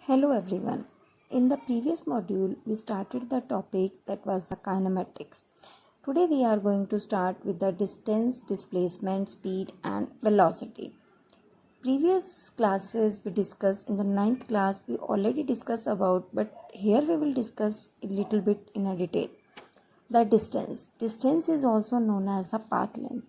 Hello everyone. In the previous module, we started the topic that was the kinematics. Today we are going to start with the distance, displacement, speed and velocity. Previous classes we discussed in the 9th class we already discussed about, but here we will discuss a little bit in a detail. The distance. Distance is also known as the path length.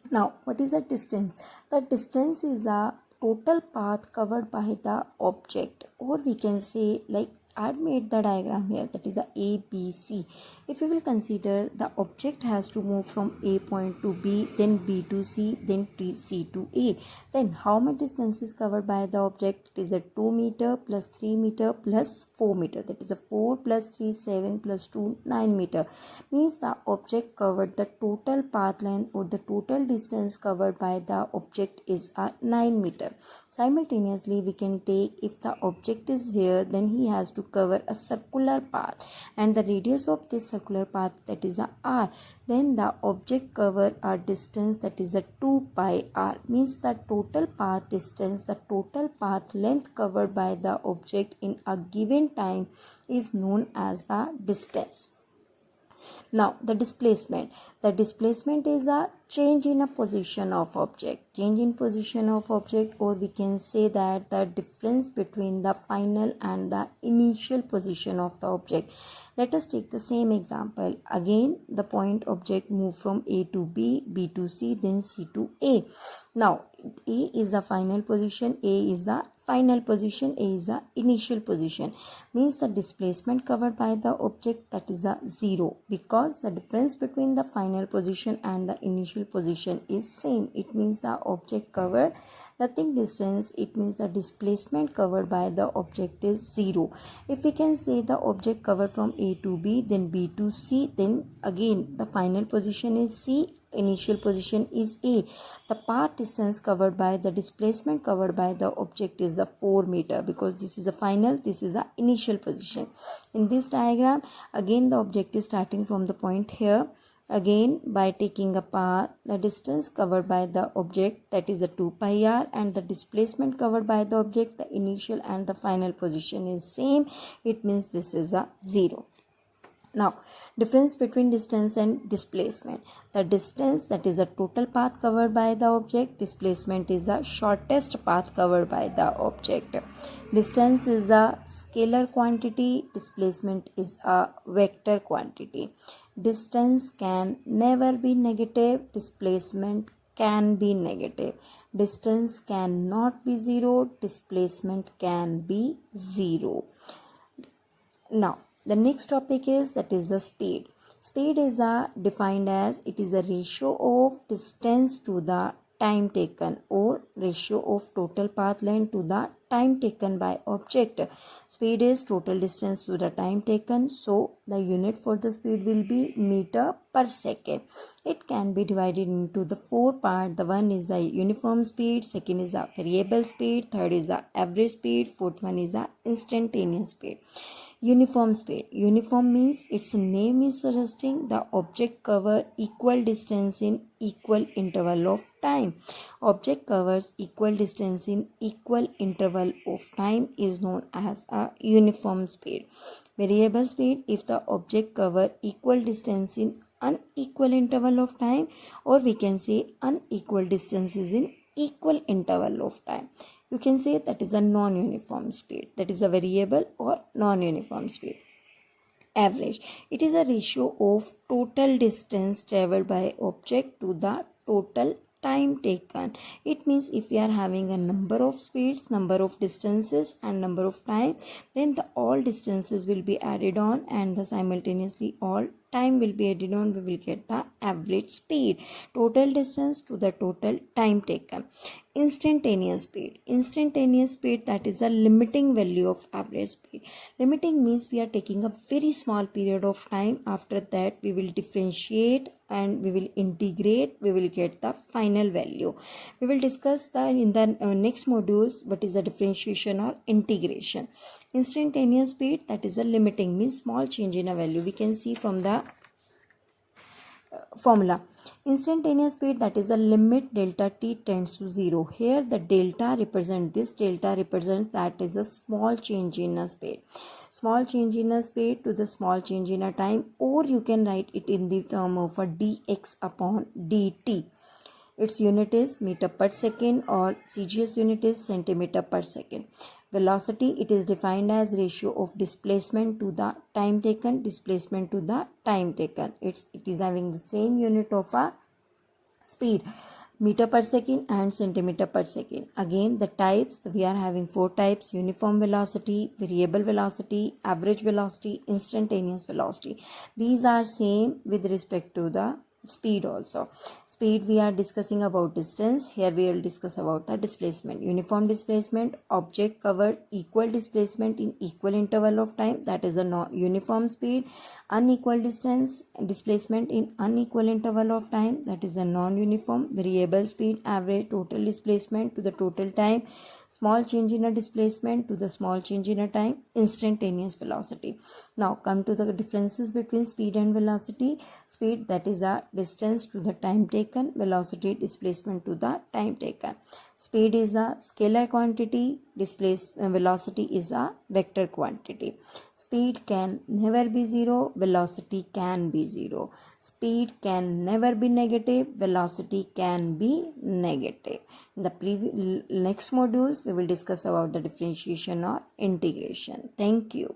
Now, what is the distance? The distance is a total path covered by the object, or we can say, like I had made the diagram here, that is a B, C. If we will consider the object has to move from A point to B, then B to C, then C to A. Then how much distance is covered by the object? It is a 2 meter plus 3 meter plus 4 meter. That is a 4 plus 3, 7 plus 2, 9 meter. Means the object covered the total path length or the total distance covered by the object is a 9 meter. Simultaneously, we can take, if the object is here, then he has to cover a circular path, and the radius of this circular path, that is a r. Then the object cover a distance, that is a 2 pi r. Means the total path distance, the total path length covered by the object in a given time is known as the distance. Now the displacement. The displacement is a change in a position of object. Change in position of object, or we can say that the difference between the final and the initial position of the object. Let us take the same example. Again, the point object move from A to B, B to C, then C to A. Now, A is the final position, A is the final position, A is the initial position. Means the displacement covered by the object, that is a 0, because the difference between the final position and the initial position is same. It means the object covered nothing distance. It means the displacement covered by the object is 0. If we can say the object covered from A to B, then B to C, then again the final position is C, initial position is A. The path distance covered by the displacement covered by the object is a 4 meter, because this is a final, this is a initial position. In this diagram, again the object is starting from the point here. Again, by taking a path, the distance covered by the object, that is a 2 pi r, and the displacement covered by the object, the initial and the final position is same. It means this is a 0. Now, difference between distance and displacement. The distance, that is a total path covered by the object. Displacement is the shortest path covered by the object. Distance is a scalar quantity. Displacement is a vector quantity. Distance can never be negative. Displacement can be negative. Distance cannot be 0. Displacement can be 0. Now, the next topic is, that is the speed. Speed is defined as, it is a ratio of distance to the time taken, or ratio of total path length to the time taken by object. Speed is total distance to the time taken, so the unit for the speed will be meter per second. It can be divided into the 4 parts. The one is a uniform speed, second is a variable speed, third is a average speed, fourth one is a instantaneous speed. Uniform speed. Uniform means its name is suggesting the object cover equal distance in equal interval of time. Object covers equal distance in equal interval of time is known as a uniform speed. Variable speed, if the object cover equal distance in unequal interval of time, or we can say unequal distances in equal interval of time. You can say that is a non-uniform speed, that is a variable or non-uniform speed. Average, it is a ratio of total distance traveled by object to the total time taken. It means if we are having a number of speeds, number of distances and number of time, then the all distances will be added on, and the simultaneously all time will be added on, we will get the average speed. Total distance to the total time taken. Instantaneous speed. Instantaneous speed, that is a limiting value of average speed. Limiting means we are taking a very small period of time. After that we will differentiate and we will integrate, we will get the final value. We will discuss that in the next modules, what is the differentiation or integration. Instantaneous speed, that is a limiting means small change in a value. We can see from the formula. Instantaneous speed, that is the limit delta t tends to 0. Here the delta represents that is a small change in a speed. Small change in a speed to the small change in a time, or you can write it in the term of a dx upon dt. Its unit is meter per second, or CGS unit is centimeter per second. Velocity, it is defined as ratio of displacement to the time taken, it is having the same unit of a speed, meter per second and centimeter per second. Again, the types, we are having 4 types: uniform velocity, variable velocity, average velocity, instantaneous velocity. These are same with respect to the speed also. Speed, we are discussing about distance. Here we will discuss about the displacement. Uniform displacement, object covered equal displacement in equal interval of time, that is a uniform speed. Unequal distance, displacement in unequal interval of time, that is a non-uniform. Variable speed, average total displacement to the total time, small change in a displacement to the small change in a time, instantaneous velocity. Now come to the differences between speed and velocity. Speed, that is a distance to the time taken, velocity, displacement to the time taken. Speed is a scalar quantity, velocity is a vector quantity. Speed can never be 0, velocity can be 0. Speed can never be negative, velocity can be negative. In the next modules, we will discuss about the differentiation or integration. Thank you.